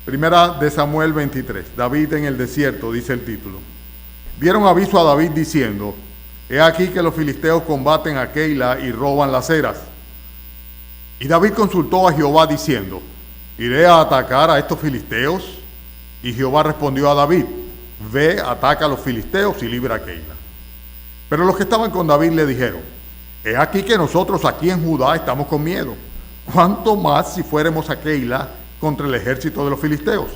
Primera de Samuel 23. David en el desierto, dice el título. Dieron aviso a David diciendo: he aquí que los filisteos combaten a Keila y roban las eras. Y David consultó a Jehová diciendo: ¿iré a atacar a estos filisteos? Y Jehová respondió a David: ve, ataca a los filisteos y libra a Keila. Pero los que estaban con David le dijeron: he aquí que nosotros aquí en Judá estamos con miedo. ¿Cuánto más si fuéramos a Keila contra el ejército de los filisteos?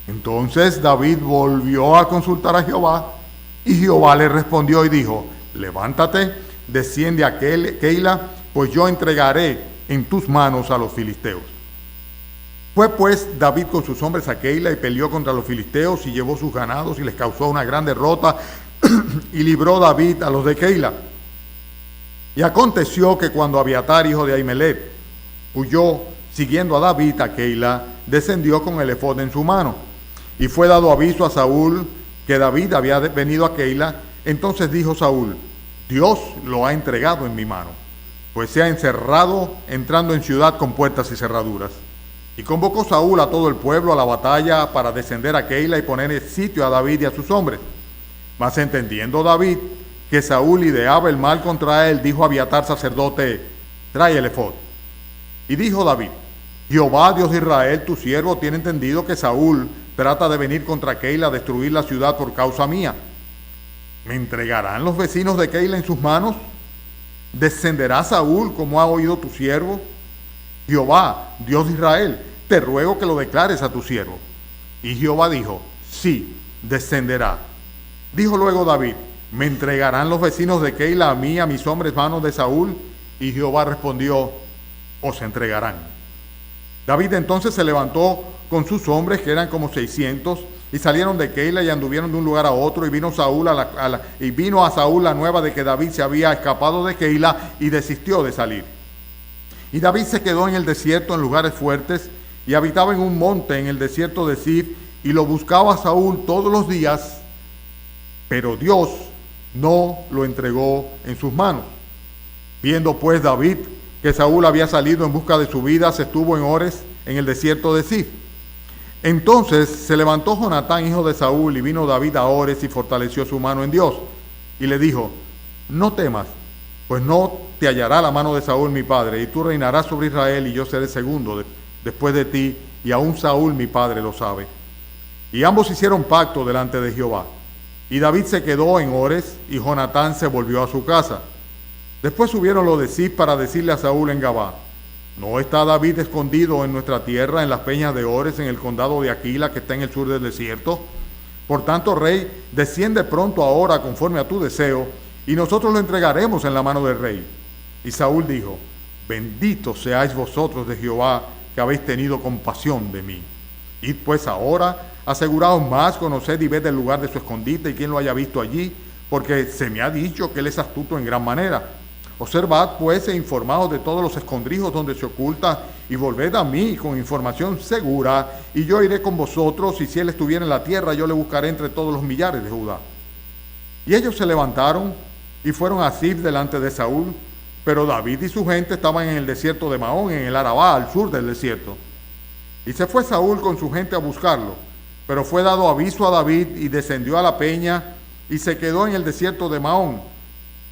Entonces David volvió a consultar a Jehová, y Jehová le respondió y dijo: levántate, desciende a Keila, pues yo entregaré en tus manos a los filisteos. Fue pues David con sus hombres a Keila y peleó contra los filisteos y llevó sus ganados y les causó una gran derrota y libró David a los de Keila. Y aconteció que cuando Abiatar, hijo de Ahimelech, huyó siguiendo a David a Keila, descendió con el efod en su mano. Y fue dado aviso a Saúl que David había venido a Keila. Entonces dijo Saúl: Dios lo ha entregado en mi mano, pues se ha encerrado entrando en ciudad con puertas y cerraduras. Y convocó Saúl a todo el pueblo a la batalla para descender a Keila y poner sitio a David y a sus hombres. Mas entendiendo David que Saúl ideaba el mal contra él, dijo a Abiatar sacerdote: trae el efod. Y dijo David: Jehová, Dios de Israel, tu siervo, tiene entendido que Saúl trata de venir contra Keila a destruir la ciudad por causa mía. ¿Me entregarán los vecinos de Keila en sus manos? ¿Descenderá Saúl como ha oído tu siervo? Jehová, Dios de Israel, te ruego que lo declares a tu siervo. Y Jehová dijo: sí, descenderá. Dijo luego David: ¿me entregarán los vecinos de Keila a mí, a mis hombres, manos de Saúl? Y Jehová respondió: os entregarán. David entonces se levantó con sus hombres, que eran como 600, y salieron de Keila y anduvieron de un lugar a otro, y vino a Saúl la nueva de que David se había escapado de Keila y desistió de salir. Y David se quedó en el desierto, en lugares fuertes, y habitaba en un monte en el desierto de Zif, y lo buscaba Saúl todos los días, pero Dios no lo entregó en sus manos. Viendo pues David que Saúl había salido en busca de su vida, se estuvo en Ores, en el desierto de Zif. Entonces se levantó Jonatán, hijo de Saúl, y vino David a Ores y fortaleció su mano en Dios. Y le dijo: no temas, pues no te hallará la mano de Saúl mi padre, y tú reinarás sobre Israel, y yo seré segundo después de ti, y aún Saúl mi padre lo sabe. Y ambos hicieron pacto delante de Jehová. Y David se quedó en Ores, y Jonatán se volvió a su casa. Después subieron los de Zif para decirle a Saúl en Gabá: ¿no está David escondido en nuestra tierra, en las peñas de Ores, en el condado de Aquila, que está en el sur del desierto? Por tanto, rey, desciende pronto ahora conforme a tu deseo, y nosotros lo entregaremos en la mano del rey. Y Saúl dijo: benditos seáis vosotros de Jehová, que habéis tenido compasión de mí. Id pues ahora, aseguraos más, conoced y ved el lugar de su escondite y quién lo haya visto allí, porque se me ha dicho que él es astuto en gran manera. Observad pues e informaos de todos los escondrijos donde se oculta, y volved a mí con información segura, y yo iré con vosotros, y si él estuviera en la tierra, yo le buscaré entre todos los millares de Judá. Y ellos se levantaron y fueron a Zif delante de Saúl, pero David y su gente estaban en el desierto de Maón, en el Arabá, al sur del desierto. Y se fue Saúl con su gente a buscarlo, pero fue dado aviso a David, y descendió a la peña, y se quedó en el desierto de Maón.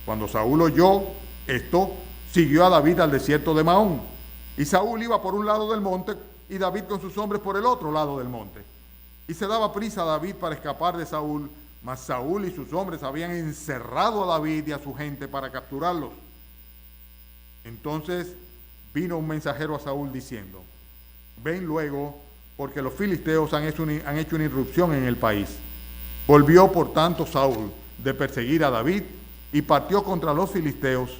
Cuando Saúl oyó esto, siguió a David al desierto de Maón. Y Saúl iba por un lado del monte, y David con sus hombres por el otro lado del monte. Y se daba prisa a David para escapar de Saúl, mas Saúl y sus hombres habían encerrado a David y a su gente para capturarlos. Entonces vino un mensajero a Saúl diciendo: ven luego, porque los filisteos han hecho una irrupción en el país. Volvió por tanto Saúl de perseguir a David, y partió contra los filisteos,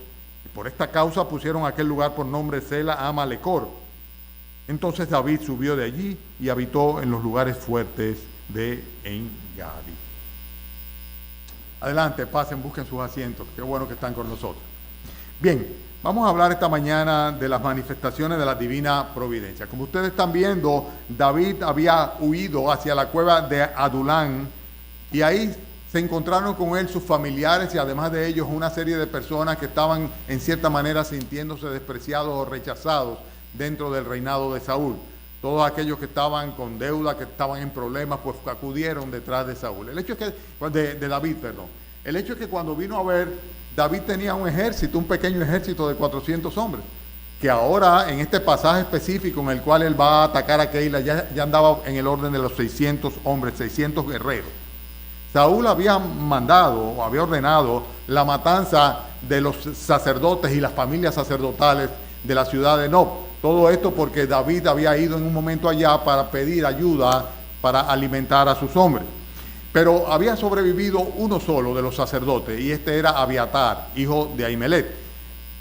y por esta causa pusieron aquel lugar por nombre Sela Amalecor. Entonces David subió de allí y habitó en los lugares fuertes de En-Gadi. Adelante, pasen, busquen sus asientos. Qué bueno que están con nosotros. Bien, vamos a hablar esta mañana de las manifestaciones de la divina providencia. Como ustedes están viendo, David había huido hacia la cueva de Adulán, y ahí se encontraron con él sus familiares, y además de ellos una serie de personas que estaban en cierta manera sintiéndose despreciados o rechazados dentro del reinado de Saúl. todos aquellos que estaban con deuda, que estaban en problemas, pues acudieron detrás de Saúl. El hecho es que, de David, perdón. El hecho es que cuando vino a ver, David tenía un ejército, un pequeño ejército de 400 hombres, que ahora en este pasaje específico en el cual él va a atacar a Keila, ya andaba en el orden de los 600 hombres, 600 guerreros. Saúl había mandado o había ordenado la matanza de los sacerdotes y las familias sacerdotales de la ciudad de Nob. Todo esto porque David había ido en un momento allá para pedir ayuda para alimentar a sus hombres. Pero había sobrevivido uno solo de los sacerdotes, y este era Abiatar, hijo de Ahimelech.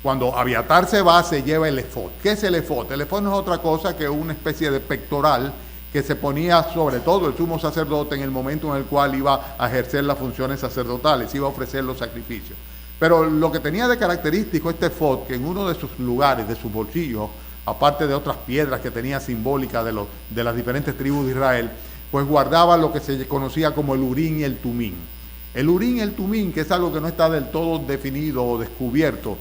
Cuando Abiatar se va, se lleva el efod. ¿Qué es el efod? El efod no es otra cosa que una especie de pectoral que se ponía sobre todo el sumo sacerdote en el momento en el cual iba a ejercer las funciones sacerdotales, iba a ofrecer los sacrificios. Pero lo que tenía de característico este efod, que en uno de sus lugares, de sus bolsillos, aparte de otras piedras que tenía simbólicas de las diferentes tribus de Israel, pues guardaba lo que se conocía como el Urín y el Tumín. El Urín y el Tumín, que es algo que no está del todo definido o descubierto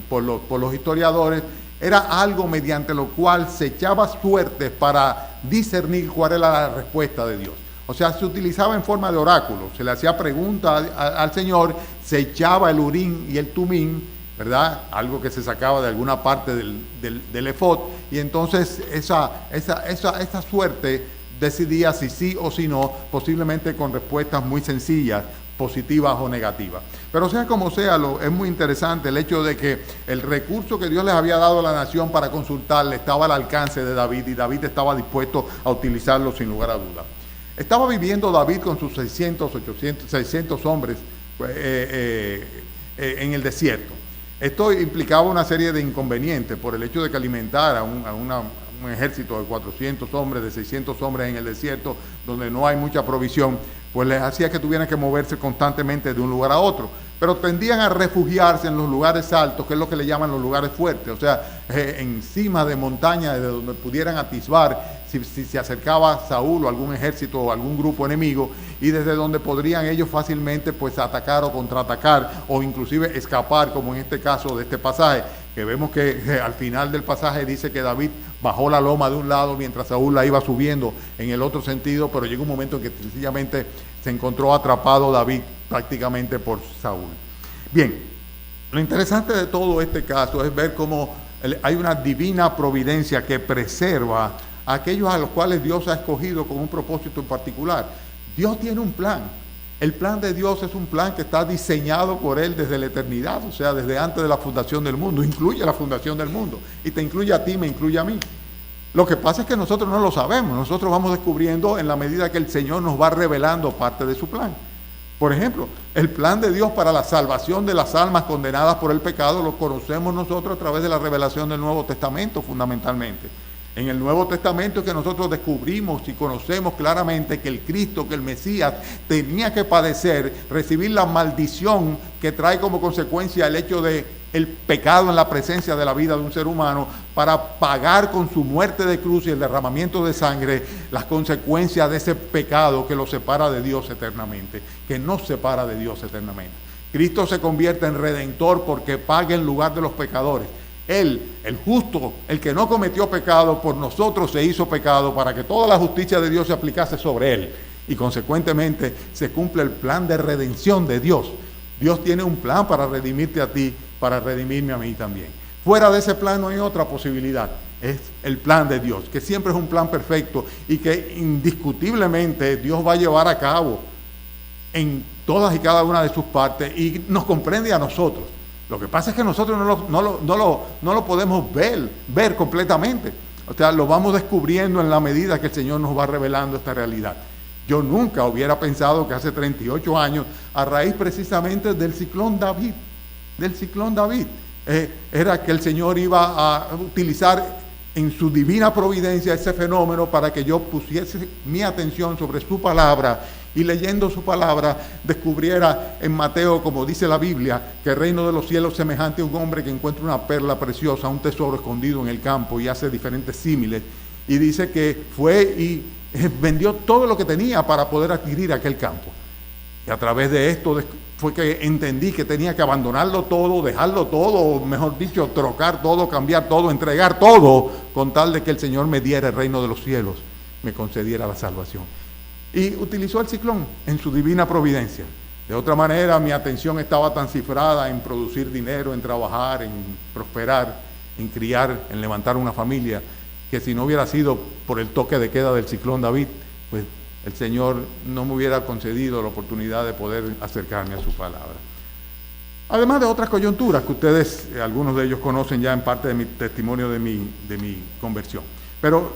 por los historiadores, era algo mediante lo cual se echaba suertes para discernir cuál era la respuesta de Dios. O sea, se utilizaba en forma de oráculo, se le hacía pregunta al Señor, se echaba el Urín y el Tumín, ¿verdad? Algo que se sacaba de alguna parte del efod, y entonces esa suerte decidía si sí o si no, posiblemente con respuestas muy sencillas, positivas o negativas. Pero sea como sea, es muy interesante el hecho de que el recurso que Dios les había dado a la nación para consultarle estaba al alcance de David, y David estaba dispuesto a utilizarlo sin lugar a dudas. Estaba viviendo David con sus 600 hombres en el desierto. Esto implicaba una serie de inconvenientes por el hecho de que alimentara a un ejército de 400 hombres, de 600 hombres en el desierto, donde no hay mucha provisión, pues les hacía que tuvieran que moverse constantemente de un lugar a otro. Pero tendían a refugiarse en los lugares altos, que es lo que le llaman los lugares fuertes, o sea, encima de montañas de donde pudieran atisbar si se acercaba Saúl o algún ejército o algún grupo enemigo, y desde donde podrían ellos fácilmente pues atacar o contraatacar o inclusive escapar, como en este caso de este pasaje, que vemos que al final del pasaje dice que David bajó la loma de un lado mientras Saúl la iba subiendo en el otro sentido, pero llegó un momento en que sencillamente se encontró atrapado David prácticamente por Saúl. Bien, lo interesante de todo este caso es ver cómo hay una divina providencia que preserva a aquellos a los cuales Dios ha escogido con un propósito en particular. Dios tiene un plan. El plan de Dios es un plan que está diseñado por Él desde la eternidad, o sea, desde antes de la fundación del mundo. Incluye la fundación del mundo, y te incluye a ti, me incluye a mí. Lo que pasa es que nosotros no lo sabemos, nosotros vamos descubriendo en la medida que el Señor nos va revelando parte de su plan. Por ejemplo, el plan de Dios para la salvación de las almas condenadas por el pecado lo conocemos nosotros a través de la revelación del Nuevo Testamento, fundamentalmente. En el Nuevo Testamento es que nosotros descubrimos y conocemos claramente que el Cristo, que el Mesías, tenía que padecer, recibir la maldición que trae como consecuencia el hecho de el pecado en la presencia de la vida de un ser humano, para pagar con su muerte de cruz y el derramamiento de sangre las consecuencias de ese pecado que lo separa de Dios eternamente, que nos separa de Dios eternamente. Cristo se convierte en redentor porque paga en lugar de los pecadores. Él, el justo, el que no cometió pecado, por nosotros se hizo pecado para que toda la justicia de Dios se aplicase sobre él, y consecuentemente se cumple el plan de redención de Dios. Dios tiene un plan para redimirte a ti, para redimirme a mí también. Fuera de ese plan no hay otra posibilidad. Es el plan de Dios, que siempre es un plan perfecto y que indiscutiblemente Dios va a llevar a cabo en todas y cada una de sus partes, y nos comprende a nosotros. Lo que pasa es que nosotros no lo podemos ver completamente. O sea, lo vamos descubriendo en la medida que el Señor nos va revelando esta realidad. Yo nunca hubiera pensado que hace 38 años, a raíz precisamente del ciclón David, era que el Señor iba a utilizar en su divina providencia ese fenómeno para que yo pusiese mi atención sobre su palabra, y leyendo su palabra descubriera en Mateo, como dice la Biblia, que el reino de los cielos es semejante a un hombre que encuentra una perla preciosa, un tesoro escondido en el campo, y hace diferentes símiles, y dice que fue y vendió todo lo que tenía para poder adquirir aquel campo. Y a través de esto fue que entendí que tenía que abandonarlo todo, dejarlo todo, o mejor dicho, trocar todo, cambiar todo, entregar todo, con tal de que el Señor me diera el reino de los cielos, me concediera la salvación. Y utilizó el ciclón en su divina providencia. De otra manera, mi atención estaba tan cifrada en producir dinero, en trabajar, en prosperar, en criar, en levantar una familia, que si no hubiera sido por el toque de queda del ciclón David, pues el Señor no me hubiera concedido la oportunidad de poder acercarme a su palabra. Además de otras coyunturas que ustedes, algunos de ellos conocen ya en parte de mi testimonio de mi conversión. Pero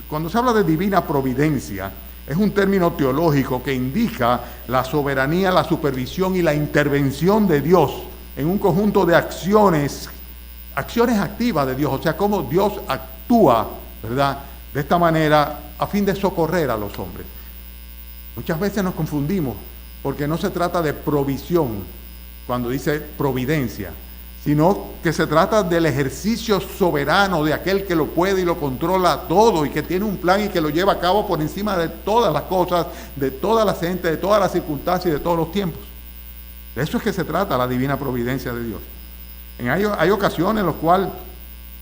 cuando se habla de divina providencia, es un término teológico que indica la soberanía, la supervisión y la intervención de Dios en un conjunto de acciones activas de Dios, o sea, cómo Dios actúa, ¿verdad?, de esta manera a fin de socorrer a los hombres. Muchas veces nos confundimos porque no se trata de provisión cuando dice providencia, sino que se trata del ejercicio soberano de aquel que lo puede y lo controla todo y que tiene un plan y que lo lleva a cabo por encima de todas las cosas, de todas las gentes, de todas las circunstancias y de todos los tiempos. De eso es que se trata la divina providencia de Dios. Hay ocasiones en las cuales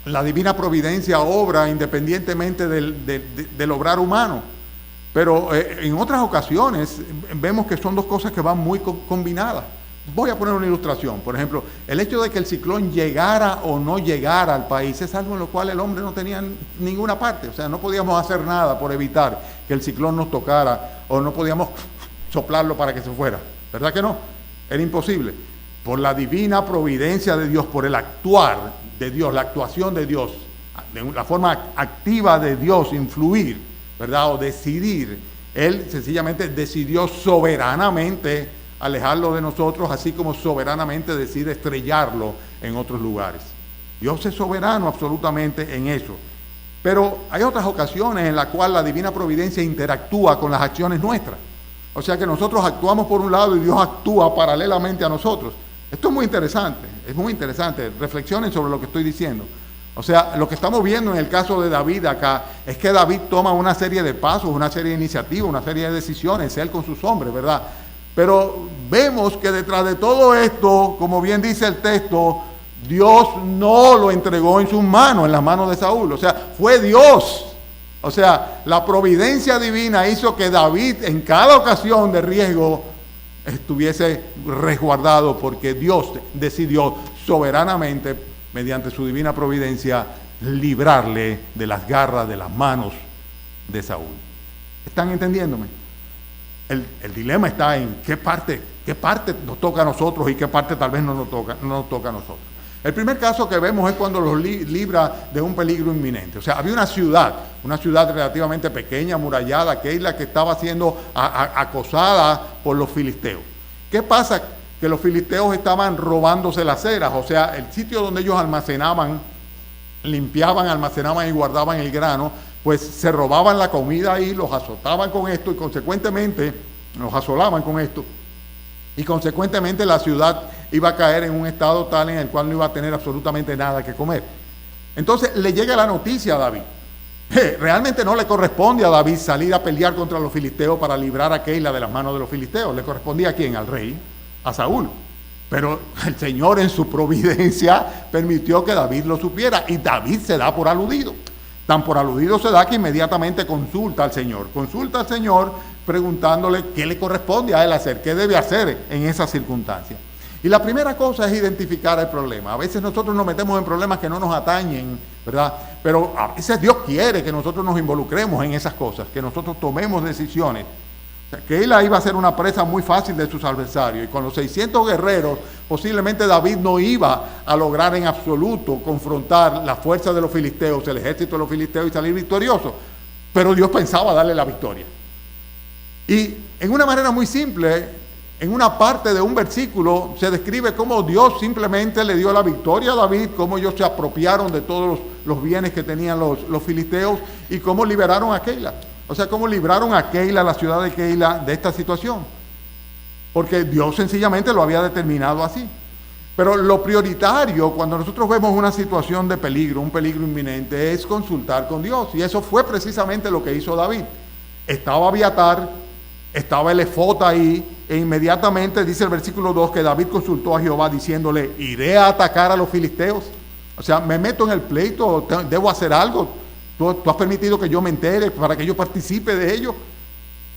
la divina providencia obra independientemente del obrar humano, pero en otras ocasiones vemos que son dos cosas que van muy combinadas. Voy a poner una ilustración. Por ejemplo, el hecho de que el ciclón llegara o no llegara al país es algo en lo cual el hombre no tenía ninguna parte. O sea, no podíamos hacer nada por evitar que el ciclón nos tocara o no podíamos soplarlo para que se fuera. ¿Verdad que no? Era imposible. Por la divina providencia de Dios, por el actuar de Dios, la actuación de Dios, de la forma activa de Dios influir, ¿verdad? O decidir. Él sencillamente decidió soberanamente alejarlo de nosotros, así como soberanamente decide estrellarlo en otros lugares. Dios es soberano absolutamente en eso. Pero hay otras ocasiones en las cuales la divina providencia interactúa con las acciones nuestras. O sea que nosotros actuamos por un lado y Dios actúa paralelamente a nosotros. Esto es muy interesante. Reflexionen sobre lo que estoy diciendo. O sea, lo que estamos viendo en el caso de David acá es que David toma una serie de pasos, una serie de iniciativas, una serie de decisiones, él con sus hombres, ¿verdad? Pero vemos que detrás de todo esto, como bien dice el texto, Dios no lo entregó en sus manos, en las manos de Saúl. O sea, fue Dios. O sea, la providencia divina hizo que David en cada ocasión de riesgo estuviese resguardado porque Dios decidió soberanamente, mediante su divina providencia, librarle de las garras, de las manos de Saúl. ¿Están entendiéndome? El dilema está en qué parte nos toca a nosotros y qué parte tal vez no nos toca a nosotros. El primer caso que vemos es cuando los libra de un peligro inminente. O sea, había una ciudad relativamente pequeña, amurallada, Keila, que estaba siendo acosada por los filisteos. ¿Qué pasa? Que los filisteos estaban robándose las ceras, o sea, el sitio donde ellos almacenaban, almacenaban y guardaban el grano, pues se robaban la comida ahí, los azotaban con esto y consecuentemente los asolaban con esto. Y consecuentemente la ciudad iba a caer en un estado tal en el cual no iba a tener absolutamente nada que comer. Entonces le llega la noticia a David. Realmente no le corresponde a David salir a pelear contra los filisteos para librar a Keila de las manos de los filisteos. ¿Le correspondía a quién? Al rey, a Saúl. Pero el Señor en su providencia permitió que David lo supiera y David se da por aludido. Tan por aludido se da que inmediatamente consulta al Señor preguntándole qué le corresponde a él hacer, qué debe hacer en esa circunstancia. Y la primera cosa es identificar el problema. A veces nosotros nos metemos en problemas que no nos atañen, ¿verdad? Pero a veces Dios quiere que nosotros nos involucremos en esas cosas, que nosotros tomemos decisiones. O sea, que él iba a ser una presa muy fácil de sus adversarios. Y con los 600 guerreros, posiblemente David no iba a lograr en absoluto confrontar la fuerza de los filisteos, el ejército de los filisteos y salir victorioso. Pero Dios pensaba darle la victoria. Y en una manera muy simple, en una parte de un versículo, se describe cómo Dios simplemente le dio la victoria a David, cómo ellos se apropiaron de todos los bienes que tenían los filisteos y cómo liberaron a Keila. O sea, cómo libraron a Keila, la ciudad de Keila, de esta situación. Porque Dios sencillamente lo había determinado así. Pero lo prioritario, cuando nosotros vemos una situación de peligro, un peligro inminente, es consultar con Dios. Y eso fue precisamente lo que hizo David. Estaba Abiatar, estaba el efod ahí, e inmediatamente dice el versículo 2 que David consultó a Jehová diciéndole, ¿iré a atacar a los filisteos? O sea, me meto en el pleito, debo hacer algo. Tú has permitido que yo me entere para que yo participe de ello.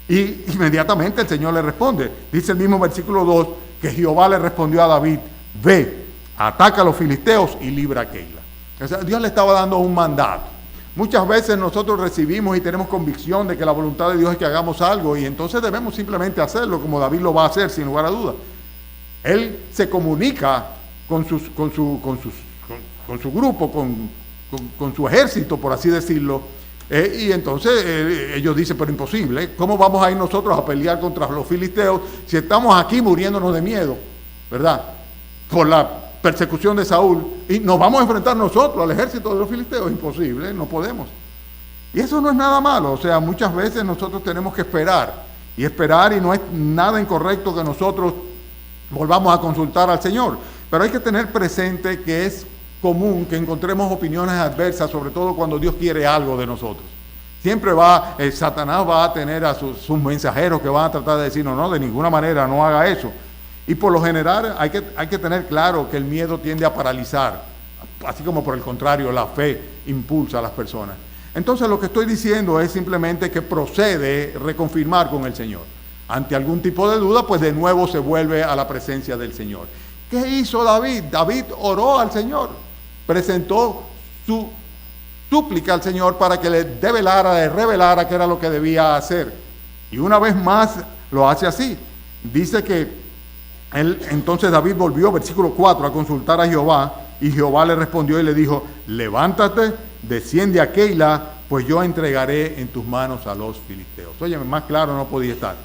Y inmediatamente el Señor le responde. Dice el mismo versículo 2 que Jehová le respondió a David: ve, ataca a los filisteos y libra a Keila. O sea, Dios le estaba dando un mandato. Muchas veces nosotros recibimos y tenemos convicción de que la voluntad de Dios es que hagamos algo, y entonces debemos simplemente hacerlo, como David lo va a hacer sin lugar a dudas. Él se comunica con su grupo, con su ejército, por así decirlo, y entonces ellos dicen: pero imposible, ¿cómo vamos a ir nosotros a pelear contra los filisteos si estamos aquí muriéndonos de miedo, ¿verdad?, por la persecución de Saúl, y nos vamos a enfrentar nosotros al ejército de los filisteos? Imposible, no podemos. Y eso no es nada malo. O sea, muchas veces nosotros tenemos que esperar, y no es nada incorrecto que nosotros volvamos a consultar al Señor, pero hay que tener presente que es común que encontremos opiniones adversas, sobre todo cuando Dios quiere algo de nosotros. Siempre Satanás va a tener a sus mensajeros que van a tratar de decirnos: no, de ninguna manera, no haga eso. Y por lo general hay que tener claro que el miedo tiende a paralizar, así como por el contrario la fe impulsa a las personas. Entonces lo que estoy diciendo es simplemente que procede reconfirmar con el Señor. Ante algún tipo de duda, pues de nuevo se vuelve a la presencia del Señor. ¿Qué hizo David? David oró al Señor, presentó su súplica al Señor para que le revelara qué era lo que debía hacer. Y una vez más lo hace así. Dice que entonces David volvió, versículo 4, a consultar a Jehová, y Jehová le respondió y le dijo: levántate, desciende a Keila, pues yo entregaré en tus manos a los filisteos. Oye, más claro no podía estar.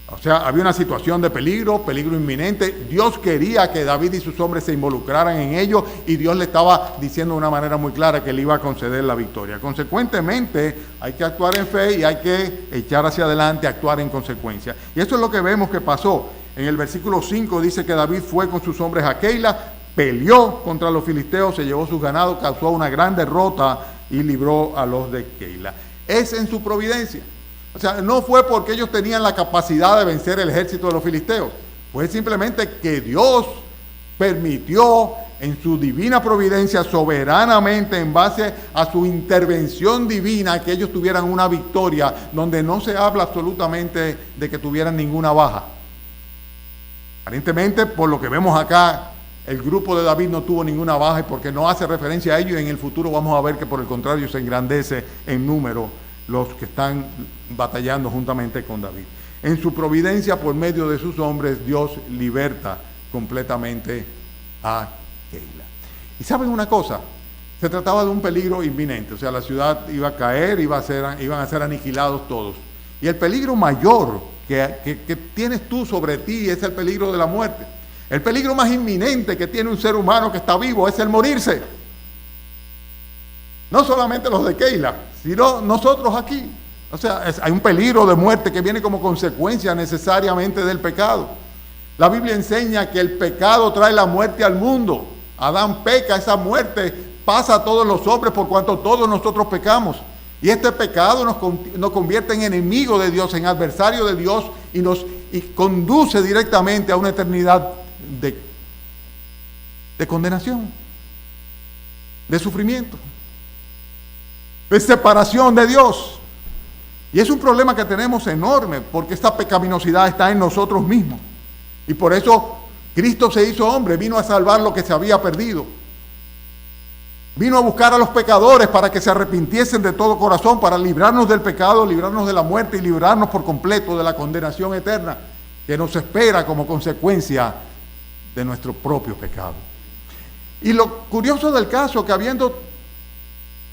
O sea, había una situación de peligro inminente. Dios quería que David y sus hombres se involucraran en ello, y Dios le estaba diciendo de una manera muy clara que le iba a conceder la victoria. Consecuentemente, hay que actuar en fe y hay que echar hacia adelante, actuar en consecuencia. Y eso es lo que vemos que pasó. En el versículo 5 dice que David fue con sus hombres a Keila, peleó contra los filisteos, se llevó sus ganados, causó una gran derrota y libró a los de Keila. Es en su providencia. O sea, no fue porque ellos tenían la capacidad de vencer el ejército de los filisteos. Fue simplemente que Dios permitió en su divina providencia, soberanamente, en base a su intervención divina, que ellos tuvieran una victoria donde no se habla absolutamente de que tuvieran ninguna baja. Aparentemente, por lo que vemos acá, el grupo de David no tuvo ninguna baja, y porque no hace referencia a ello, y en el futuro vamos a ver que por el contrario se engrandece en número los que están batallando juntamente con David. En su providencia, por medio de sus hombres, Dios liberta completamente a Keila. Y ¿saben una cosa? Se trataba de un peligro inminente. O sea, la ciudad iba a caer, iban a ser aniquilados todos. Y el peligro mayor que tienes tú sobre ti es el peligro de la muerte. El peligro más inminente que tiene un ser humano que está vivo es el morirse. No solamente los de Keila, sino nosotros aquí. O sea, hay un peligro de muerte que viene como consecuencia necesariamente del pecado. La Biblia enseña que el pecado trae la muerte al mundo. Adán peca, esa muerte pasa a todos los hombres por cuanto todos nosotros pecamos. Y este pecado nos convierte en enemigos de Dios, en adversario de Dios, y conduce directamente a una eternidad de condenación, de sufrimiento, de separación de Dios. Y es un problema que tenemos enorme, porque esta pecaminosidad está en nosotros mismos. Y por eso Cristo se hizo hombre, vino a salvar lo que se había perdido. Vino a buscar a los pecadores para que se arrepintiesen de todo corazón, para librarnos del pecado, librarnos de la muerte y librarnos por completo de la condenación eterna que nos espera como consecuencia de nuestro propio pecado. Y lo curioso del caso es que habiendo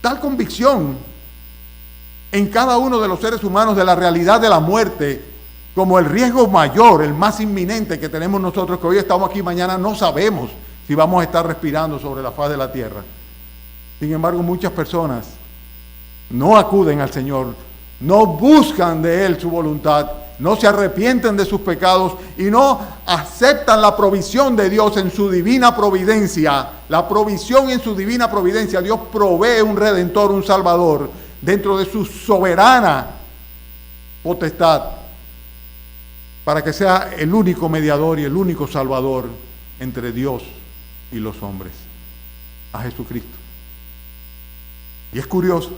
tal convicción en cada uno de los seres humanos de la realidad de la muerte, como el riesgo mayor, el más inminente que tenemos nosotros, que hoy estamos aquí, mañana no sabemos si vamos a estar respirando sobre la faz de la tierra. Sin embargo, muchas personas no acuden al Señor, no buscan de Él su voluntad, no se arrepienten de sus pecados y no aceptan la provisión de Dios en su divina providencia. La provisión en su divina providencia. Dios provee un Redentor, un Salvador, dentro de su soberana potestad, para que sea el único mediador y el único Salvador entre Dios y los hombres. a Jesucristo. Y es curioso,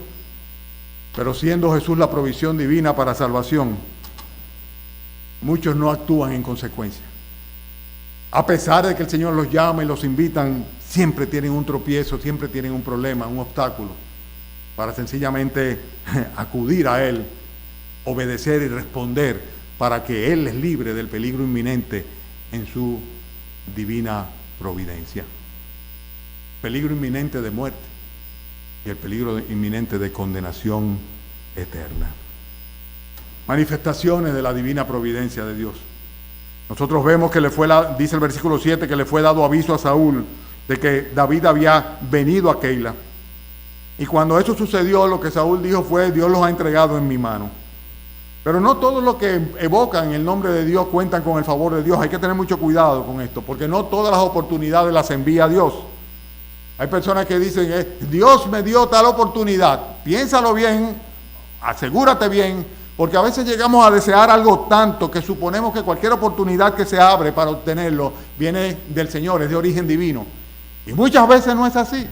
pero siendo Jesús la provisión divina para salvación, muchos no actúan en consecuencia. A pesar de que el Señor los llama y los invitan, siempre tienen un tropiezo, siempre tienen un problema, un obstáculo, para sencillamente acudir a Él, obedecer y responder para que Él les libre del peligro inminente en su divina providencia. Peligro inminente de muerte y el peligro inminente de condenación eterna. Manifestaciones de la divina providencia de Dios. Nosotros vemos que dice el versículo 7, que le fue dado aviso a Saúl de que David había venido a Keila. Y cuando eso sucedió, lo que Saúl dijo fue: Dios los ha entregado en mi mano. Pero no todos los que evocan el nombre de Dios cuentan con el favor de Dios. Hay que tener mucho cuidado con esto, porque no todas las oportunidades las envía Dios. Hay personas que dicen: Dios me dio tal oportunidad. Piénsalo bien, asegúrate bien, porque a veces llegamos a desear algo tanto que suponemos que cualquier oportunidad que se abre para obtenerlo viene del Señor, es de origen divino. Y muchas veces no es así.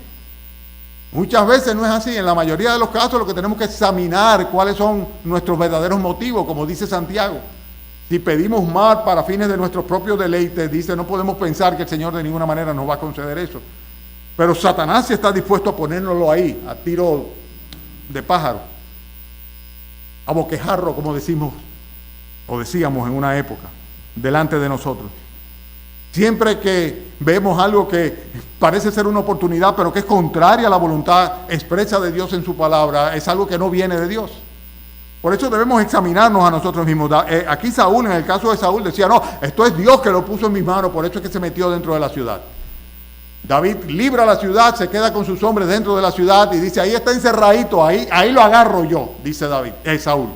Muchas veces no es así. En la mayoría de los casos lo que tenemos que examinar cuáles son nuestros verdaderos motivos, como dice Santiago. Si pedimos mal para fines de nuestros propios deleites, dice, no podemos pensar que el Señor de ninguna manera nos va a conceder eso. Pero Satanás sí está dispuesto a ponérnoslo ahí, a tiro de pájaro, a boquejarro, como decimos o decíamos en una época, delante de nosotros. Siempre que vemos algo que parece ser una oportunidad, pero que es contraria a la voluntad expresa de Dios en su palabra, es algo que no viene de Dios. Por eso debemos examinarnos a nosotros mismos. Aquí Saúl, en el caso de Saúl, decía: no, esto es Dios que lo puso en mis manos, por eso es que se metió dentro de la ciudad. David libra la ciudad, se queda con sus hombres dentro de la ciudad y dice: ahí está encerradito, ahí lo agarro yo, dice Saúl.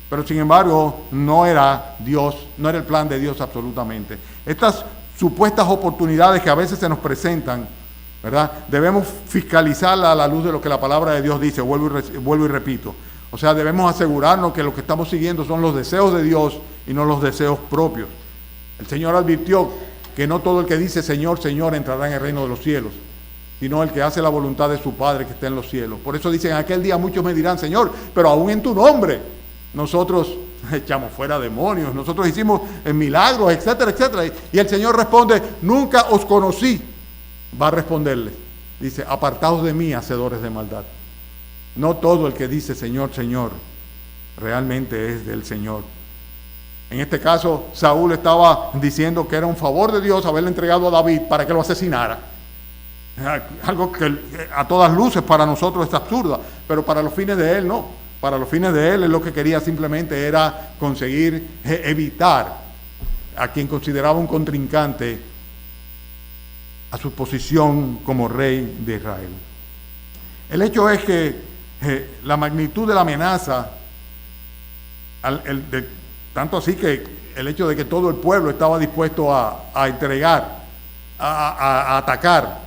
Pero sin embargo, no era Dios, no era el plan de Dios absolutamente. Estas supuestas oportunidades que a veces se nos presentan, ¿verdad?, debemos fiscalizarla a la luz de lo que la palabra de Dios dice. Vuelvo y repito. O sea, debemos asegurarnos que lo que estamos siguiendo son los deseos de Dios y no los deseos propios. El Señor advirtió que no todo el que dice Señor, Señor entrará en el reino de los cielos, sino el que hace la voluntad de su Padre que está en los cielos. Por eso dicen: en aquel día muchos me dirán: Señor, pero aún en tu nombre nosotros echamos fuera demonios, nosotros hicimos milagros, etcétera, etcétera. Y el Señor responde: nunca os conocí. Va a responderle, dice: apartaos de mí, hacedores de maldad. No todo el que dice Señor, Señor realmente es del Señor. En este caso, Saúl estaba diciendo que era un favor de Dios haberle entregado a David para que lo asesinara. Algo que a todas luces para nosotros es absurdo, pero para los fines de él no. Para los fines de él lo que quería simplemente era conseguir evitar a quien consideraba un contrincante a su posición como rey de Israel. El hecho es que la magnitud de la amenaza, tanto así que el hecho de que todo el pueblo estaba dispuesto a entregar, a atacar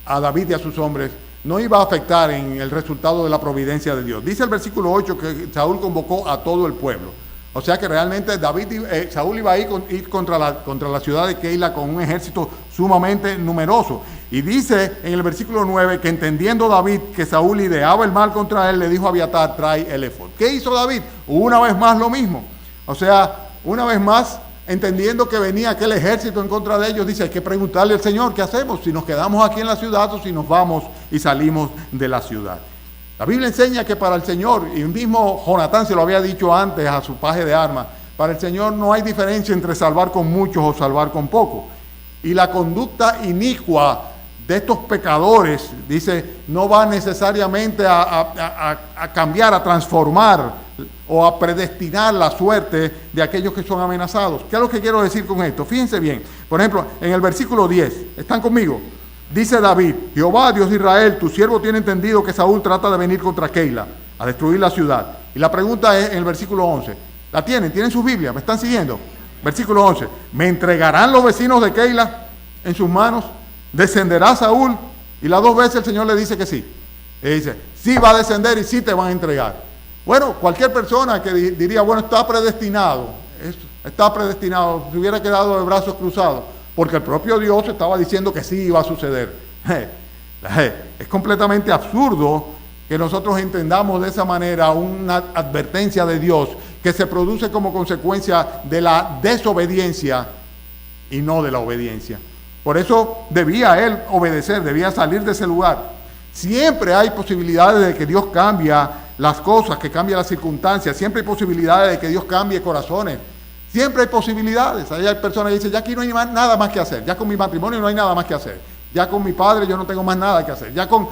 a David y a sus hombres, no iba a afectar en el resultado de la providencia de Dios. Dice el versículo 8 que Saúl convocó a todo el pueblo. O sea que realmente Saúl iba a ir contra la ciudad de Keila con un ejército sumamente numeroso. Y dice en el versículo 9 que entendiendo David que Saúl ideaba el mal contra él, le dijo a Abiatar: trae el éfod. ¿Qué hizo David? Una vez más lo mismo. O sea, una vez más, entendiendo que venía aquel ejército en contra de ellos, dice: hay que preguntarle al Señor qué hacemos, si nos quedamos aquí en la ciudad o si nos vamos y salimos de la ciudad. La Biblia enseña que para el Señor, y mismo Jonatán se lo había dicho antes a su paje de armas, para el Señor no hay diferencia entre salvar con muchos o salvar con pocos. Y la conducta inicua de estos pecadores, dice, no va necesariamente a cambiar, a transformar o a predestinar la suerte de aquellos que son amenazados. ¿Qué es lo que quiero decir con esto? Fíjense bien. Por ejemplo, en el versículo 10, ¿están conmigo? Dice David: Jehová, Dios de Israel, tu siervo tiene entendido que Saúl trata de venir contra Keila, a destruir la ciudad. Y la pregunta es en el versículo 11. ¿La tienen? ¿Tienen sus Biblias? ¿Me están siguiendo? Versículo 11. ¿Me entregarán los vecinos de Keila en sus manos? ¿Descenderá Saúl? Y las dos veces el Señor le dice que sí. Y dice: sí va a descender y sí te van a entregar. Bueno, cualquier persona que diría: bueno, está predestinado, se hubiera quedado de brazos cruzados, porque el propio Dios estaba diciendo que sí iba a suceder. Es completamente absurdo que nosotros entendamos de esa manera una advertencia de Dios que se produce como consecuencia de la desobediencia y no de la obediencia. Por eso debía él obedecer, debía salir de ese lugar. Siempre hay posibilidades de que Dios cambie las cosas, que cambie las circunstancias. Siempre hay posibilidades de que Dios cambie corazones. Siempre hay posibilidades. Hay personas que dicen, ya aquí no hay nada más que hacer. Ya con mi matrimonio no hay nada más que hacer. Ya con mi padre yo no tengo más nada que hacer. Ya con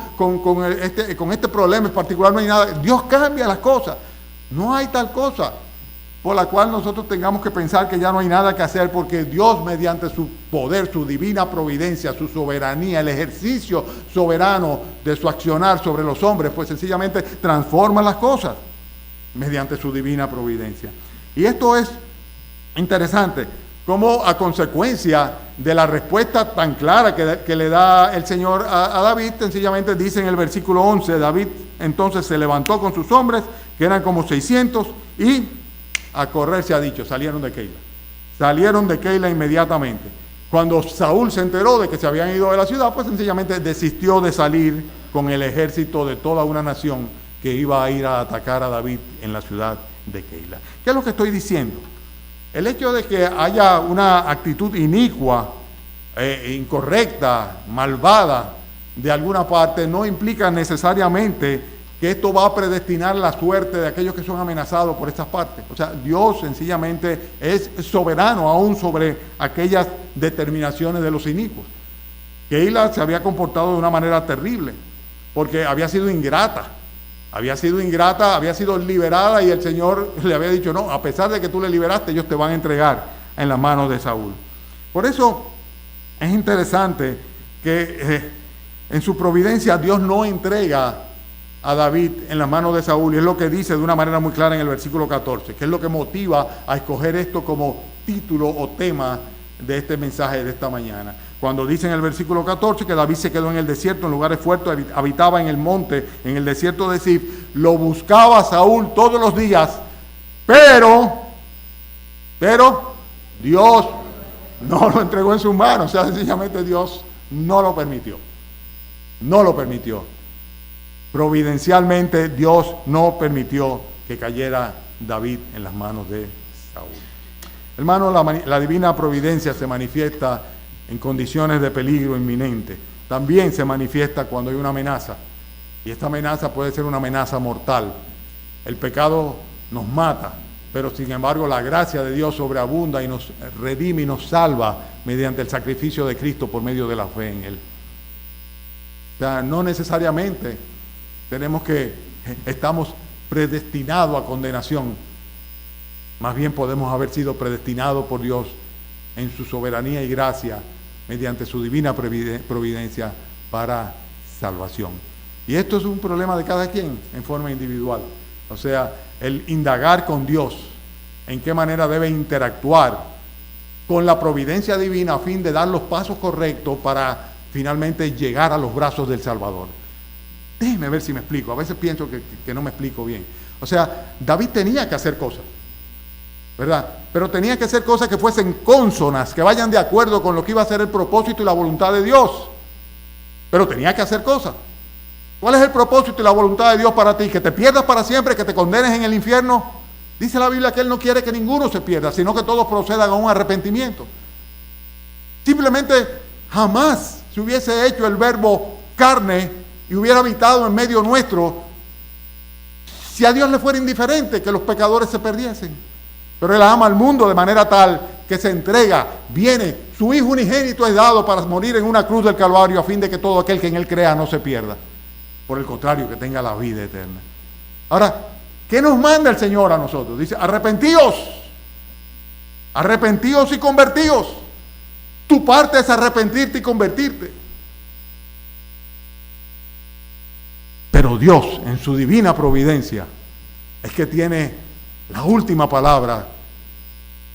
este problema en particular no hay nada. Dios cambia las cosas. No hay tal cosa por la cual nosotros tengamos que pensar que ya no hay nada que hacer, porque Dios, mediante su poder, su divina providencia, su soberanía, el ejercicio soberano de su accionar sobre los hombres, pues sencillamente transforma las cosas mediante su divina providencia. Y esto es interesante, como a consecuencia de la respuesta tan clara que le da el Señor a David, sencillamente dice en el versículo 11, David entonces se levantó con sus hombres, que eran como 600, y a correr se ha dicho, salieron de Keila. Salieron de Keila inmediatamente. Cuando Saúl se enteró de que se habían ido de la ciudad, pues sencillamente desistió de salir con el ejército de toda una nación que iba a ir a atacar a David en la ciudad de Keila. ¿Qué es lo que estoy diciendo? El hecho de que haya una actitud inicua, incorrecta, malvada de alguna parte, no implica necesariamente que esto va a predestinar la suerte de aquellos que son amenazados por estas partes. O sea, Dios sencillamente es soberano aún sobre aquellas determinaciones de los inicuos. Keila se había comportado de una manera terrible, porque había sido ingrata, había sido liberada, y el Señor le había dicho, no, a pesar de que tú le liberaste, ellos te van a entregar en las manos de Saúl. Por eso es interesante que en su providencia Dios no entrega a David en las manos de Saúl, y es lo que dice de una manera muy clara en el versículo 14, que es lo que motiva a escoger esto como título o tema de este mensaje de esta mañana. Cuando dice en el versículo 14 que David se quedó en el desierto, en lugares fuertes, habitaba en el monte, en el desierto de Zif, lo buscaba Saúl todos los días, pero Dios no lo entregó en sus manos. O sea, sencillamente Dios no lo permitió. Providencialmente Dios no permitió que cayera David en las manos de Saúl. Hermano, la divina providencia se manifiesta en condiciones de peligro inminente. También se manifiesta cuando hay una amenaza, y esta amenaza puede ser una amenaza mortal. El pecado nos mata, pero sin embargo la gracia de Dios sobreabunda y nos redime y nos salva mediante el sacrificio de Cristo por medio de la fe en Él. O sea, no necesariamente estamos predestinados a condenación. Más bien podemos haber sido predestinados por Dios en su soberanía y gracia mediante su divina providencia para salvación. Y esto es un problema de cada quien en forma individual. O sea, el indagar con Dios en qué manera debe interactuar con la providencia divina a fin de dar los pasos correctos para finalmente llegar a los brazos del Salvador. Déjeme ver si me explico. A veces pienso que no me explico bien. O sea, David tenía que hacer cosas, ¿verdad? Pero tenía que hacer cosas que fuesen cónsonas, que vayan de acuerdo con lo que iba a ser el propósito y la voluntad de Dios. Pero tenía que hacer cosas. ¿Cuál es el propósito y la voluntad de Dios para ti? ¿Que te pierdas para siempre, que te condenes en el infierno? Dice la Biblia que Él no quiere que ninguno se pierda, sino que todos procedan a un arrepentimiento. Simplemente jamás se hubiese hecho el verbo carne y hubiera habitado en medio nuestro si a Dios le fuera indiferente que los pecadores se perdiesen. Pero Él ama al mundo de manera tal que se entrega, viene, su Hijo unigénito es dado para morir en una cruz del Calvario a fin de que todo aquel que en Él crea no se pierda. Por el contrario, que tenga la vida eterna. Ahora, ¿qué nos manda el Señor a nosotros? Dice, arrepentíos y convertíos. Tu parte es arrepentirte y convertirte. Pero Dios, en su divina providencia, es que tiene la última palabra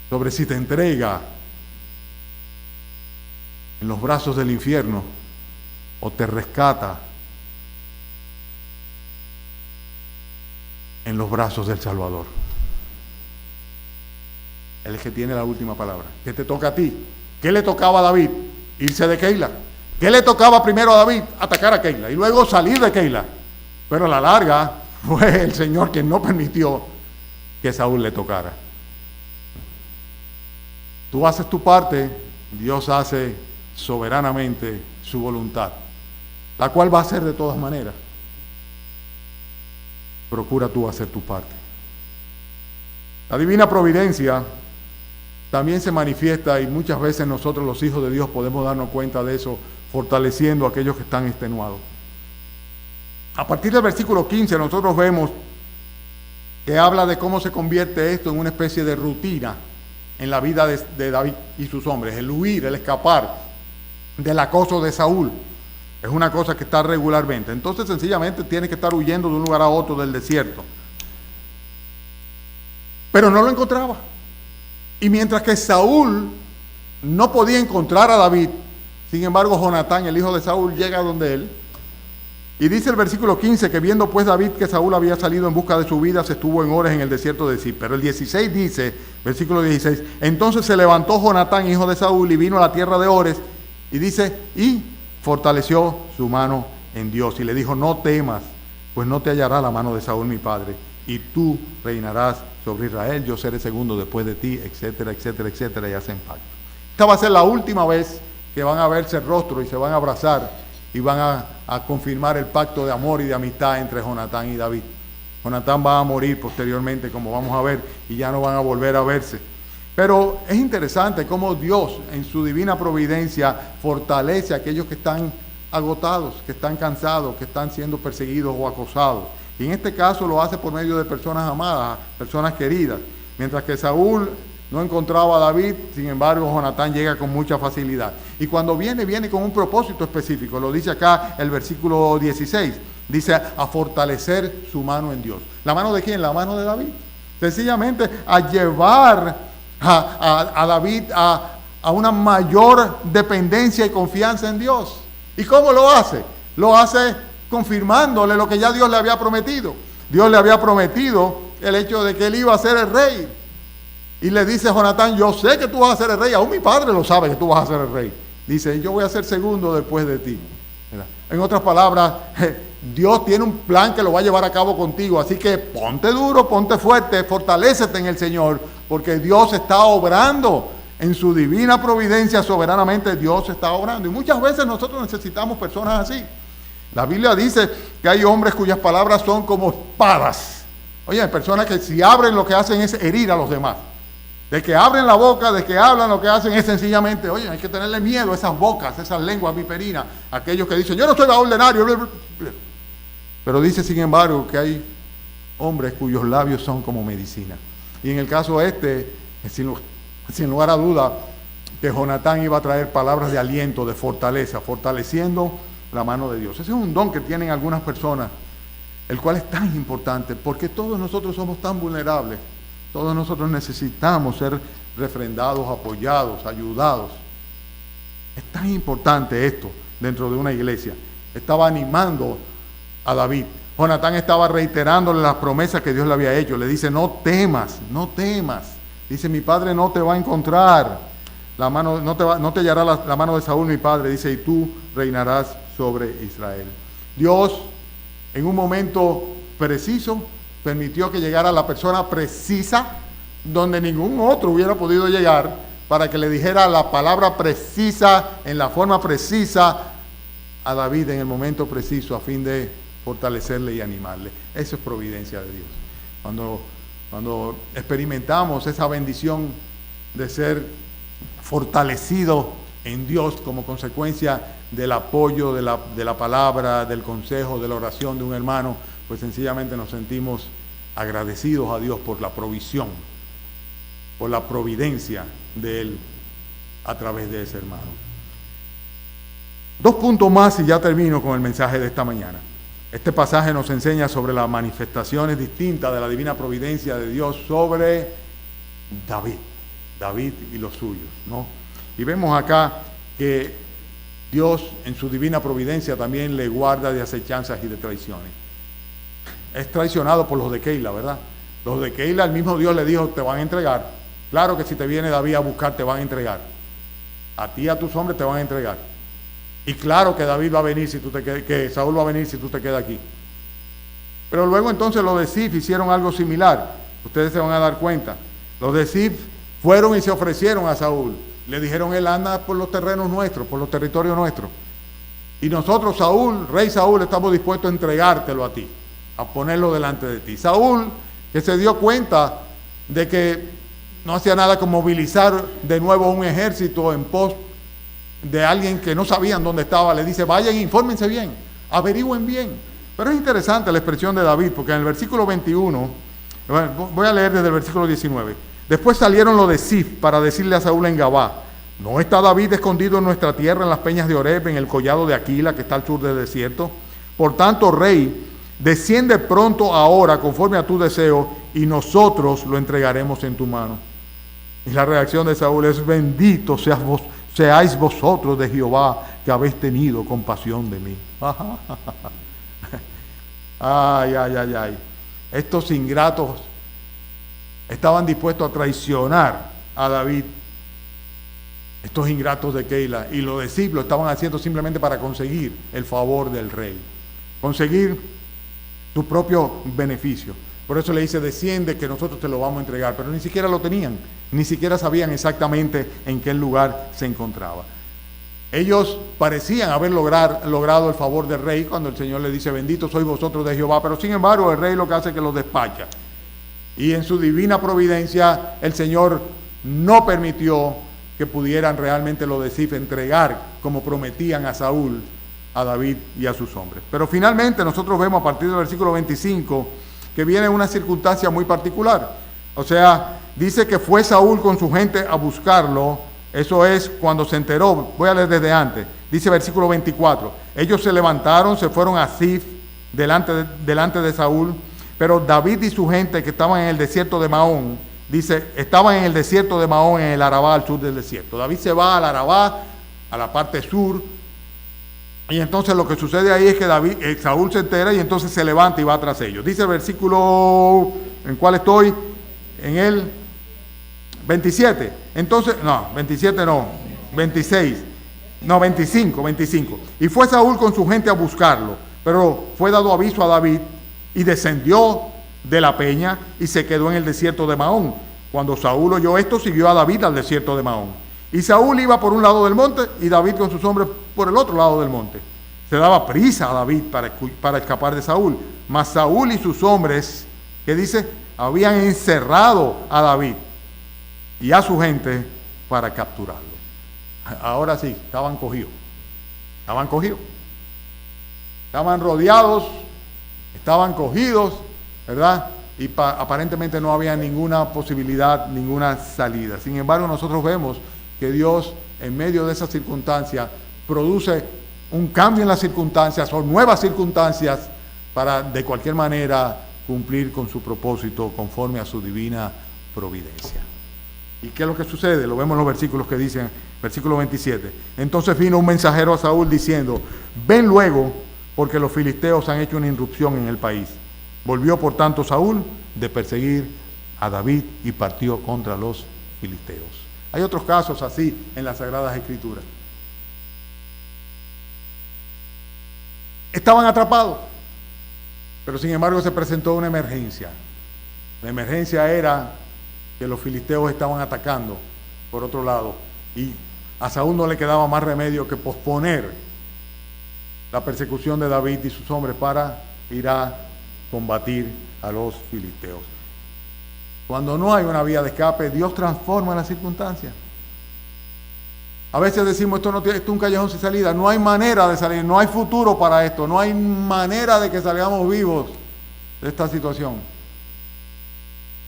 sobre si te entrega en los brazos del infierno o te rescata en los brazos del Salvador. Él es que tiene la última palabra. ¿Qué te toca a ti? ¿Qué le tocaba a David? Irse de Keila. ¿Qué le tocaba primero a David? Atacar a Keila y luego salir de Keila. Pero a la larga fue el Señor quien no permitió que Saúl le tocara. Tú haces tu parte, Dios hace soberanamente su voluntad, la cual va a ser de todas maneras. Procura tú hacer tu parte. La divina providencia también se manifiesta, y muchas veces nosotros los hijos de Dios podemos darnos cuenta de eso, fortaleciendo a aquellos que están extenuados. A partir del versículo 15 nosotros vemos que habla de cómo se convierte esto en una especie de rutina en la vida de David y sus hombres. El huir, el escapar del acoso de Saúl es una cosa que está regularmente. Entonces sencillamente tiene que estar huyendo de un lugar a otro del desierto. Pero no lo encontraba. Y mientras que Saúl no podía encontrar a David, sin embargo Jonatán, el hijo de Saúl, llega donde él. Y dice el versículo 15 que viendo pues David que Saúl había salido en busca de su vida, se estuvo en horas en el desierto de Zif. Pero el 16 dice, versículo 16, entonces se levantó Jonatán, hijo de Saúl, y vino a la tierra de Ores, y dice, y fortaleció su mano en Dios. Y le dijo, no temas, pues no te hallará la mano de Saúl mi padre, y tú reinarás sobre Israel, yo seré segundo después de ti, etcétera, etcétera, etcétera, y hacen pacto. Esta va a ser la última vez que van a verse el rostro y se van a abrazar y van a confirmar el pacto de amor y de amistad entre Jonatán y David. Jonatán va a morir posteriormente, como vamos a ver, y ya no van a volver a verse. Pero es interesante cómo Dios, en su divina providencia, fortalece a aquellos que están agotados, que están cansados, que están siendo perseguidos o acosados. Y en este caso lo hace por medio de personas amadas, personas queridas. Mientras que Saúl no encontraba a David, sin embargo Jonatán llega con mucha facilidad. Y cuando viene con un propósito específico. Lo dice acá el versículo 16. Dice, a fortalecer su mano en Dios. ¿La mano de quién? La mano de David. Sencillamente a llevar a David a una mayor dependencia y confianza en Dios. ¿Y cómo lo hace? Lo hace confirmándole lo que ya Dios le había prometido. Dios le había prometido el hecho de que él iba a ser el rey. Y le dice a Jonatán, yo sé que tú vas a ser el rey, aún mi padre lo sabe que tú vas a ser el rey. Dice, yo voy a ser segundo después de ti. En otras palabras, Dios tiene un plan que lo va a llevar a cabo contigo, así que ponte duro, ponte fuerte, fortalécete en el Señor, porque Dios está obrando en su divina providencia, soberanamente Dios está obrando. Y muchas veces nosotros necesitamos personas así. La Biblia dice que hay hombres cuyas palabras son como espadas. Oye, personas que si abren lo que hacen es herir a los demás. De que abren la boca, de que hablan, lo que hacen es sencillamente, oye, hay que tenerle miedo a esas bocas, esas lenguas viperinas, aquellos que dicen, yo no soy ordenario. Pero dice, sin embargo, que hay hombres cuyos labios son como medicina. Y en el caso sin lugar a duda, que Jonatán iba a traer palabras de aliento, de fortaleza, fortaleciendo la mano de Dios. Ese es un don que tienen algunas personas, el cual es tan importante, porque todos nosotros somos tan vulnerables. Todos nosotros necesitamos ser refrendados, apoyados, ayudados. Es tan importante esto dentro de una iglesia. Estaba animando a David. Jonatán estaba reiterándole las promesas que Dios le había hecho. Le dice, no temas, no temas. Dice, mi padre no te va a encontrar. No te hallará la mano de Saúl, mi padre. Dice, y tú reinarás sobre Israel. Dios, en un momento preciso, permitió que llegara la persona precisa donde ningún otro hubiera podido llegar, para que le dijera la palabra precisa, en la forma precisa, a David en el momento preciso, a fin de fortalecerle y animarle. Eso es providencia de Dios. Cuando experimentamos esa bendición de ser fortalecido en Dios como consecuencia del apoyo de la palabra, del consejo, de la oración de un hermano, pues sencillamente nos sentimos agradecidos a Dios por la provisión, por la providencia de Él a través de ese hermano. 2 puntos más y ya termino con el mensaje de esta mañana. Este pasaje nos enseña sobre las manifestaciones distintas de la divina providencia de Dios sobre David y los suyos, ¿no? Y vemos acá que Dios en su divina providencia también le guarda de acechanzas y de traiciones. Es traicionado por los de Keila, ¿verdad? Los de Keila, el mismo Dios le dijo, te van a entregar. Claro que si te viene David a buscar, te van a entregar. A ti y a tus hombres te van a entregar. Y claro que David va a venir si tú te quedas, que Saúl va a venir si tú te quedas aquí. Pero luego entonces los de Zif hicieron algo similar. Ustedes se van a dar cuenta. Los de Zif fueron y se ofrecieron a Saúl. Le dijeron, él anda por los terrenos nuestros, por los territorios nuestros. Y nosotros, Saúl, rey Saúl, estamos dispuestos a entregártelo a ti, a ponerlo delante de ti. Saúl, que se dio cuenta de que no hacía nada con movilizar de nuevo un ejército en pos de alguien que no sabían dónde estaba, le dice, vayan, infórmense bien, averigüen bien. Pero es interesante la expresión de David, porque en el versículo 21, voy a leer desde el versículo 19. Después salieron los de Zif para decirle a Saúl en Gabá, ¿no está David escondido en nuestra tierra, en las peñas de Oreb, en el collado de Aquila, que está al sur del desierto? Por tanto, rey, desciende pronto ahora, conforme a tu deseo, y nosotros lo entregaremos en tu mano. Y la reacción de Saúl es, bendito seáis vosotros de Jehová, que habéis tenido compasión de mí. Ay, ay, ay, ay. Estos ingratos estaban dispuestos a traicionar a David. Estos ingratos de Keila. Y los de Zif lo estaban haciendo simplemente para conseguir el favor del rey. Conseguir su propio beneficio. Por eso le dice, desciende que nosotros te lo vamos a entregar. Pero ni siquiera lo tenían. Ni siquiera sabían exactamente en qué lugar se encontraba. Ellos parecían haber logrado el favor del rey cuando el Señor le dice, bendito sois vosotros de Jehová. Pero sin embargo el rey lo que hace es que los despacha. Y en su divina providencia el Señor no permitió que pudieran realmente los de Zif entregar como prometían a Saúl, a David y a sus hombres. Pero finalmente nosotros vemos a partir del versículo 25 que viene una circunstancia muy particular. O sea, dice que fue Saúl con su gente a buscarlo. Eso es cuando se enteró. Voy a leer desde antes. Dice versículo 24. Ellos se levantaron, se fueron a Zif delante de Saúl. Pero David y su gente que estaban en el desierto de Maón, dice, estaban en el desierto de Maón, en el Arabá, al sur del desierto. David se va al Arabá, a la parte sur. Y entonces lo que sucede ahí es que Saúl se entera y entonces se levanta y va tras ellos. Dice el versículo, ¿en cuál estoy? En el 27. Entonces, no, 27 no, 26. No, 25. Y fue Saúl con su gente a buscarlo, pero fue dado aviso a David y descendió de la peña y se quedó en el desierto de Maón. Cuando Saúl oyó esto, siguió a David al desierto de Maón. Y Saúl iba por un lado del monte y David con sus hombres por el otro lado del monte. Se daba prisa a David para escapar de Saúl. Mas Saúl y sus hombres, que dice, habían encerrado a David y a su gente para capturarlo. Ahora sí, estaban cogidos. Estaban rodeados, estaban cogidos, ¿verdad? Y aparentemente no había ninguna posibilidad, ninguna salida. Sin embargo, nosotros vemos que Dios, en medio de esas circunstancias, produce un cambio en las circunstancias o nuevas circunstancias para, de cualquier manera, cumplir con su propósito conforme a su divina providencia. ¿Y qué es lo que sucede? Lo vemos en los versículos que dicen, versículo 27. Entonces vino un mensajero a Saúl diciendo, ven luego, porque los filisteos han hecho una irrupción en el país. Volvió por tanto Saúl de perseguir a David y partió contra los filisteos. Hay otros casos así en las Sagradas Escrituras. Estaban atrapados, pero sin embargo se presentó una emergencia. La emergencia era que los filisteos estaban atacando por otro lado y a Saúl no le quedaba más remedio que posponer la persecución de David y sus hombres para ir a combatir a los filisteos. Cuando no hay una vía de escape, Dios transforma las circunstancias. A veces decimos, esto es un callejón sin salida, no hay manera de salir, no hay futuro para esto, no hay manera de que salgamos vivos de esta situación.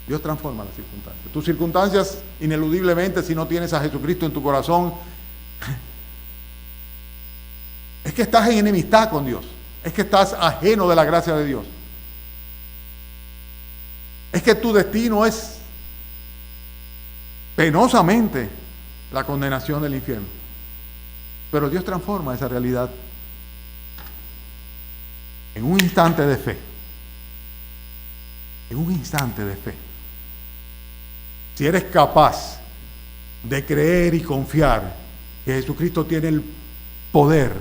Dios transforma las circunstancias. Tus circunstancias, ineludiblemente, si no tienes a Jesucristo en tu corazón, es que estás en enemistad con Dios, es que estás ajeno de la gracia de Dios. Es que tu destino es penosamente la condenación del infierno. Pero Dios transforma esa realidad en un instante de fe. En un instante de fe. Si eres capaz de creer y confiar que Jesucristo tiene el poder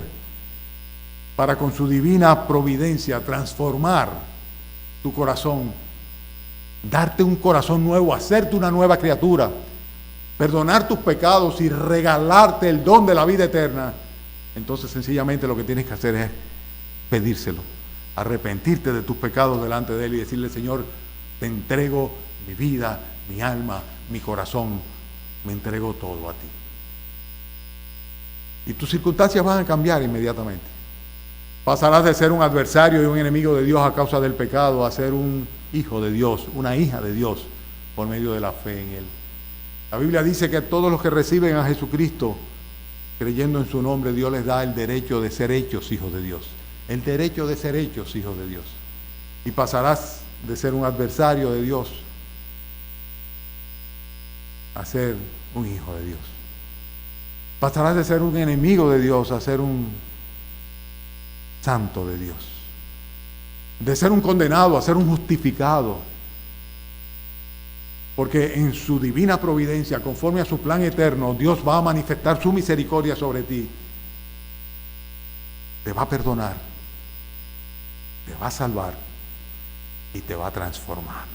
para con su divina providencia transformar tu corazón, darte un corazón nuevo, hacerte una nueva criatura, perdonar tus pecados y regalarte el don de la vida eterna, entonces sencillamente lo que tienes que hacer es pedírselo, arrepentirte de tus pecados delante de Él y decirle: Señor, te entrego mi vida, mi alma, mi corazón, me entrego todo a ti. Y tus circunstancias van a cambiar inmediatamente. Pasarás de ser un adversario y un enemigo de Dios a causa del pecado a ser un hijo de Dios, una hija de Dios por medio de la fe en Él. La Biblia dice que a todos los que reciben a Jesucristo, creyendo en su nombre, Dios les da el derecho de ser hechos hijos de Dios. El derecho de ser hechos hijos de Dios. Y pasarás de ser un adversario de Dios a ser un hijo de Dios. Pasarás de ser un enemigo de Dios a ser un santo de Dios. De ser un condenado a ser un justificado. Porque en su divina providencia, conforme a su plan eterno, Dios va a manifestar su misericordia sobre ti. Te va a perdonar, te va a salvar y te va a transformar.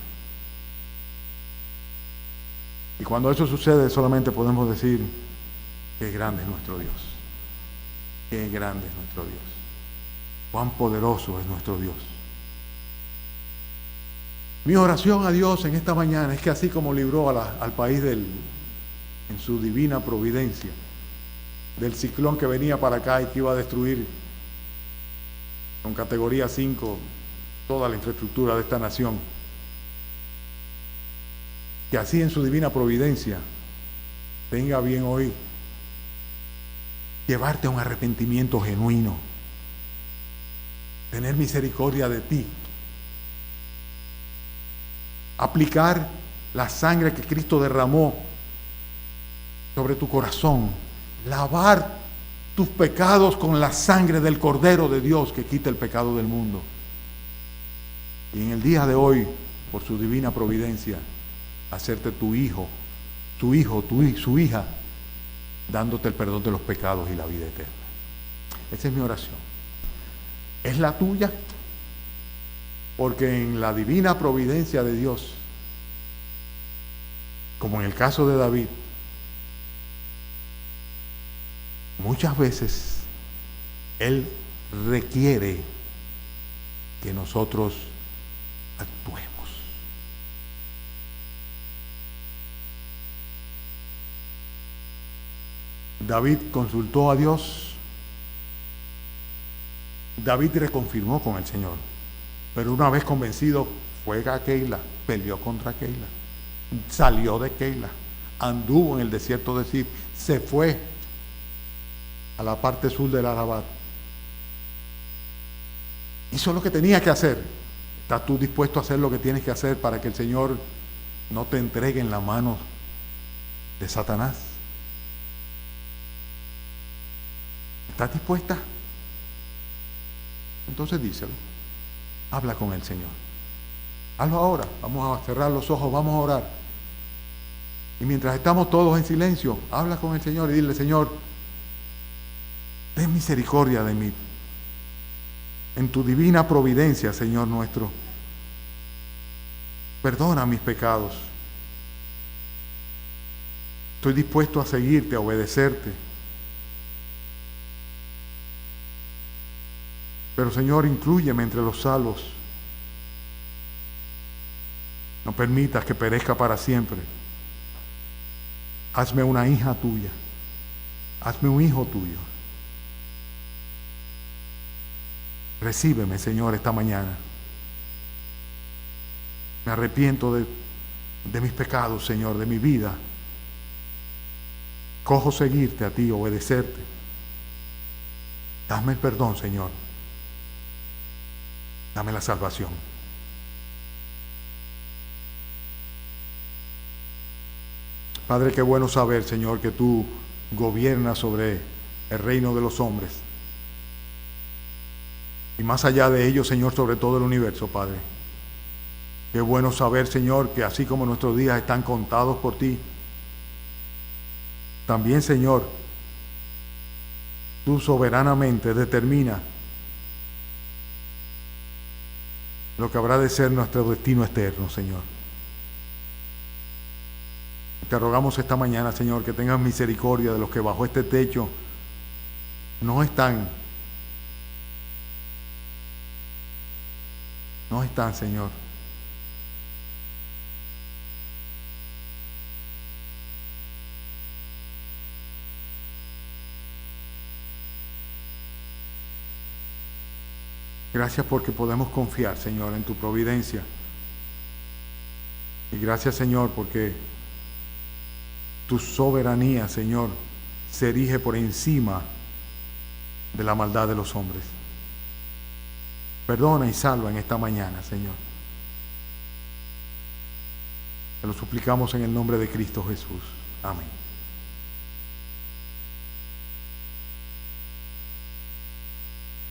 Y cuando eso sucede, solamente podemos decir: qué grande es nuestro Dios. Qué grande es nuestro Dios. Cuán poderoso es nuestro Dios. Mi oración a Dios en esta mañana es que así como libró al país en su divina providencia del ciclón que venía para acá y que iba a destruir con categoría 5 toda la infraestructura de esta nación, que así en su divina providencia tenga bien hoy llevarte a un arrepentimiento genuino, tener misericordia de ti, aplicar la sangre que Cristo derramó sobre tu corazón, lavar tus pecados con la sangre del Cordero de Dios que quita el pecado del mundo. Y en el día de hoy, por su divina providencia, hacerte tu hijo, su hija, dándote el perdón de los pecados y la vida eterna. Esa es mi oración. ¿Es la tuya? Porque en la divina providencia de Dios, como en el caso de David, muchas veces Él requiere que nosotros actuemos. David consultó a Dios. David reconfirmó con el Señor. Pero una vez convencido, fue a Keila, peleó contra Keila, salió de Keila, anduvo en el desierto de Zif, se fue a la parte sur del Arabat. Hizo lo que tenía que hacer. ¿Estás tú dispuesto a hacer lo que tienes que hacer para que el Señor no te entregue en la mano de Satanás? ¿Estás dispuesta? Entonces díselo. Habla con el Señor. Hazlo ahora. Vamos a cerrar los ojos, vamos a orar. Y mientras estamos todos en silencio, habla con el Señor y dile: Señor, ten misericordia de mí. En tu divina providencia, Señor nuestro, perdona mis pecados. Estoy dispuesto a seguirte, a obedecerte. Pero Señor, inclúyeme entre los salvos. No permitas que perezca para siempre. Hazme una hija tuya. Hazme un hijo tuyo. Recíbeme, Señor, esta mañana. Me arrepiento de mis pecados, Señor, de mi vida. Cojo seguirte a ti, obedecerte. Dame el perdón, Señor. Dame la salvación. Padre, qué bueno saber, Señor, que tú gobiernas sobre el reino de los hombres. Y más allá de ello, Señor, sobre todo el universo, Padre. Qué bueno saber, Señor, que así como nuestros días están contados por ti, también, Señor, tú soberanamente determinas lo que habrá de ser nuestro destino eterno, Señor. Te rogamos esta mañana, Señor, que tengas misericordia de los que bajo este techo no están, Señor. Gracias porque podemos confiar, Señor, en tu providencia. Y gracias, Señor, porque tu soberanía, Señor, se erige por encima de la maldad de los hombres. Perdona y salva en esta mañana, Señor. Te lo suplicamos en el nombre de Cristo Jesús. Amén.